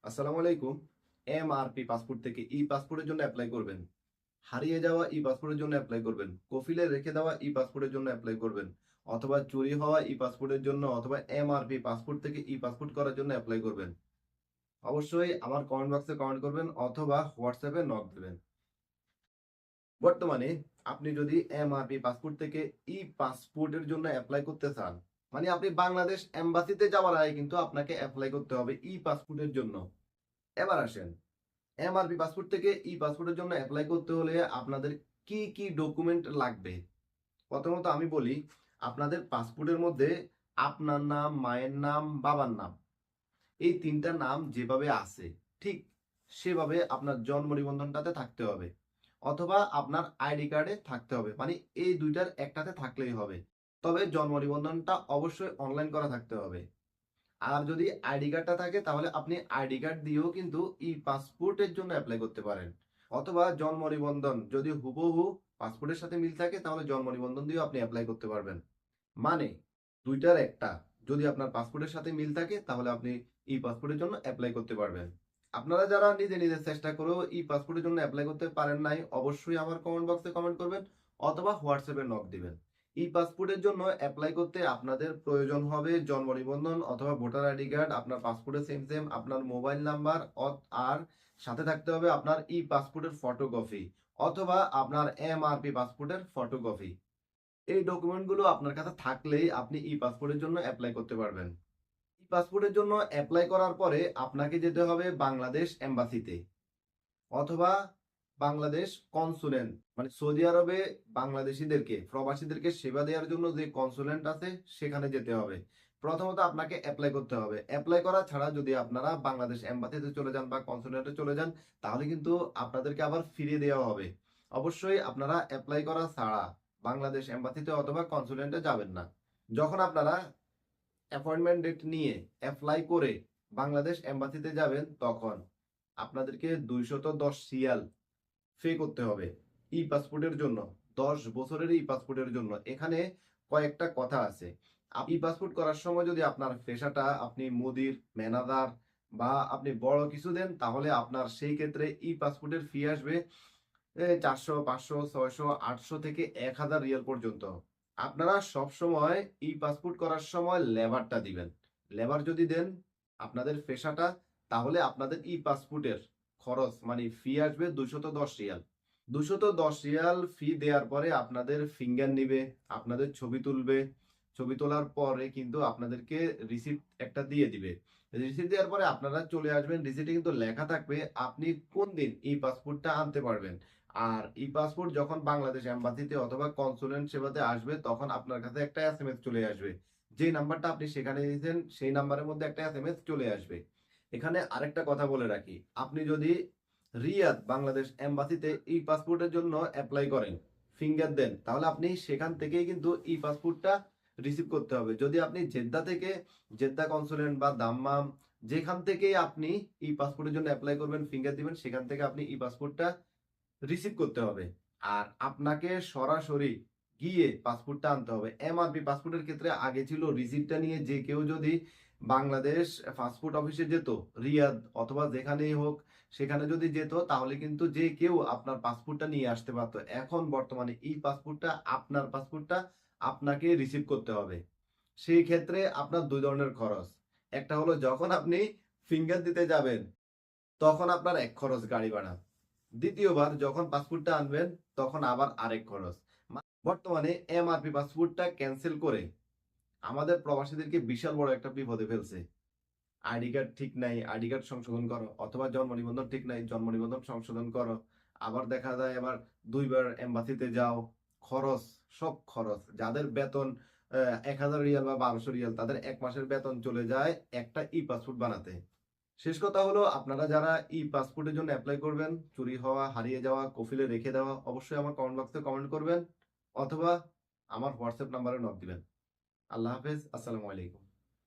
আসসালামু আলাইকুম। MRP passport থেকে ই পাসপোর্টের জন্য এপ্লাই করবেন। হারিয়ে যাওয়া ই পাসপোর্টের জন্য এপ্লাই করবেন। কফিলে রেখে দেওয়া ই পাসপোর্টের জন্য এপ্লাই করবেন। অথবা চুরি হওয়া ই পাসপোর্টের জন্য অথবা এমআরপি পাসপোর্ট থেকে ই পাসপোর্ট করার জন্য এপ্লাই করবেন। অবশ্যই আমার কমেন্ট বক্সে কমেন্ট করবেন অথবা হোয়াটসঅ্যাপে নক দিবেন। বর্তমানে আপনি যদি এমআরপি পাসপোর্ট থেকে ই পাসপোর্টের জন্য এপ্লাই করতে চান, মানে আপনি বাংলাদেশ এম্বাসিতে যাওয়ার আগে কিন্তু আপনাকে এপ্লাই করতে হবে ই পাসপোর্টের জন্য। এবার আসেন, এমআরপি পাসপোর্ট থেকে ই পাসপোর্টের জন্য অ্যাপ্লাই করতে হলে আপনাদের কি কি ডকুমেন্ট লাগবে। প্রথমত আমি বলি, আপনাদের পাসপোর্টের মধ্যে আপনার নাম, মায়ের নাম, বাবার নাম, এই তিনটা নাম যেভাবে আছে ঠিক সেভাবে আপনার জন্ম নিবন্ধনটাতে থাকতে হবে, অথবা আপনার আইডি কার্ডে থাকতে হবে, মানে এই দুইটার একটাতে থাকলেই হবে। তবে জন্ম নিবন্ধনটা অবশ্যই অনলাইন করা থাকতে হবে। আর যদি আইডি কার্ডটা থাকে তাহলে আপনি আইডি কার্ড দিয়েও কিন্তু ই পাসপোর্টের জন্য অ্যাপ্লাই করতে পারেন। অথবা জন্ম নিবন্ধন যদি হুবহু পাসপোর্টের সাথে মিল থাকে তাহলে জন্ম নিবন্ধন দিয়েও আপনি অ্যাপ্লাই করতে পারবেন। মানে দুইটার একটা, যদি আপনার পাসপোর্টের সাথে মিল থাকে তাহলে আপনি ই পাসপোর্টের জন্য অ্যাপ্লাই করতে পারবেন। আপনারা যারা নিজে নিজে চেষ্টা করেও ই পাসপোর্টের জন্য অ্যাপ্লাই করতে পারেন নাই, অবশ্যই আমার কমেন্ট বক্সে কমেন্ট করবেন অথবা হোয়াটসঅ্যাপে নক দিবেন। ই পাসপোর্টের জন্য অ্যাপ্লাই করতে আপনাদের প্রয়োজন হবে জন্ম নিবন্ধন অথবা ভোটার আইডি কার্ড, আপনার পাসপোর্টের সেম সেম আপনার মোবাইল নাম্বার, আর সাথে থাকতে হবে আপনার ই পাসপোর্টের ফটোকপি অথবা আপনার এমআরপি পাসপোর্টের ফটোকপি। এই ডকুমেন্টগুলো আপনার কাছে থাকলেই আপনি ই পাসপোর্টের জন্য অ্যাপ্লাই করতে পারবেন। ই পাসপোর্টের জন্য অ্যাপ্লাই করার পরে আপনাকে যেতে হবে বাংলাদেশ এম্বাসিতে অথবা বাংলাদেশ কনসুলেন্ট, মানে সৌদি আরবে বাংলাদেশিদেরকে, প্রবাসীদেরকে সেবা দেওয়ার জন্য যে কনসুলেন্ট আছে সেখানে যেতে হবে। প্রথমত আপনাকে অ্যাপ্লাই করতে হবে। অ্যাপ্লাই করা ছাড়া যদি আপনারা বাংলাদেশ এম্বাসিতে চলে যান বা কনসুলেন্টে চলে যান তাহলে কিন্তু আপনাদেরকে আবার ফিরিয়ে দেওয়া হবে। অবশ্যই আপনারা অ্যাপ্লাই করা ছাড়া বাংলাদেশ এম্বাসিতে অথবা কনসুলেন্টে যাবেন না। যখন আপনারা অ্যাপয়েন্টমেন্ট ডেট নিয়ে অ্যাপ্লাই করে বাংলাদেশ এম্বাসিতে যাবেন তখন আপনাদেরকে 210 রিয়াল পে করতে হবে ই পাসপোর্টের জন্য। 10 বছরের ই পাসপোর্টের জন্য এখানে কয়েকটা কথা আছে। ই পাসপোর্ট করার সময় যদি আপনার পেশাটা আপনি মুদির, ম্যানেজার বা আপনি বড় কিছু দেন তাহলে আপনার সেই ক্ষেত্রে ই পাসপোর্টের ফি আসবে 400, 500, 600, 800 থেকে 1000 রিয়াল পর্যন্ত। আপনারা সব সময় ই পাসপোর্ট করার সময় লেবারটা দিবেন। লেবার যদি দেন আপনাদের পেশাটা, তাহলে আপনাদের ই পাসপোর্টের খরচ মানে ফি আসবে 210 রিয়াল। 210 রিয়াল ফি দেওয়ার পরে আপনাদের ফিঙ্গার নিবে, আপনাদের ছবি তুলবে। ছবি তোলার পরে কিন্তু আপনাদেরকে রিসিপ্ট একটা দিয়ে দিবে। রিসিপ্ট দেওয়ার পরে আপনারা চলে আসবেন। রিসিপ্টে কিন্তু লেখা থাকবে আপনি কোন দিন ই পাসপোর্টটা আনতে পারবেন। আর ই পাসপোর্ট যখন বাংলাদেশ এম্বাসিতে অথবা কনসুলেট সেবাতে আসবে তখন আপনার কাছে একটা এসএমএস চলে আসবে। যে নাম্বারটা আপনি সেখানে দিয়েছেন সেই নাম্বারের মধ্যে একটা এসএমএস চলে আসবে। এখানে আরেকটা কথা বলে রাখি, আপনি যদি রিয়াদ বাংলাদেশ এম্বাসিতে ই পাসপোর্টের জন্য অ্যাপ্লাই করেন, ফিঙ্গার দেন, তাহলে আপনি সেখান থেকেই কিন্তু ই পাসপোর্টটা রিসিভ করতে হবে। যদি আপনি জেদ্দা থেকে, জেদ্দা কনসুলেট বা দাম্মাম, যেখান থেকেই আপনি ই পাসপোর্টের জন্য অ্যাপ্লাই করবেন, ফিঙ্গার দিবেন, সেখান থেকে আপনি ই পাসপোর্টটা রিসিভ করতে হবে। আর আপনাকে সরাসরি গিয়ে পাসপোর্টটা আনতে হবে। এমআরপি পাসপোর্টের ক্ষেত্রে আগে ছিল রিসিপ্টটা নিয়ে যে কেউ যদি বাংলাদেশ পাসপোর্ট অফিসে যেত, রিয়াদ অথবা যেখানেই হোক সেখানে যদি যেত তাহলে কিন্তু যে কেউ আপনার পাসপোর্টটা নিয়ে আসতে পারতো। এখন বর্তমানে এই পাসপোর্টটা, আপনার পাসপোর্টটা আপনাকে রিসিভ করতে হবে। সেই ক্ষেত্রে আপনার দুই ধরনের খরচ। একটা হলো যখন আপনি ফিঙ্গার দিতে যাবেন তখন আপনার এক খরচ গাড়ি ভাড়া। দ্বিতীয়বার যখন পাসপোর্টটা আনবেন তখন আবার আরেক খরচ। বর্তমানে এমআরপি পাসপোর্টটা ক্যান্সেল করে আমাদের প্রবাসীদেরকে বিশাল বড় একটা বিপদে ফেলছে। আইডি কার্ড ঠিক নাই, আইডি কার্ড সংশোধন করো, অথবা জন্ম নিবন্ধন ঠিক নাই, জন্ম নিবন্ধন সংশোধন করো। আবার দেখা যায় আবার দুইবার এম্বাসিতে যাও, খরচ, সব খরচ। যাদের বেতন 1000 রিয়াল বা 1200 রিয়াল, তাদের এক মাসের বেতন চলে যায় একটা ই পাসপোর্ট বানাতে। শেষ কথা হলো, আপনারা যারা ই পাসপোর্টের জন্য অ্যাপ্লাই করবেন, চুরি হওয়া, হারিয়ে যাওয়া, কফিলে রেখে দেওয়া, অবশ্যই আমার কমেন্ট বক্সে কমেন্ট করবেন অথবা আমার হোয়াটসঅ্যাপ নাম্বারে নক দিবেন। আল্লাহ হাফেজ, আসসালামু আলাইকুম।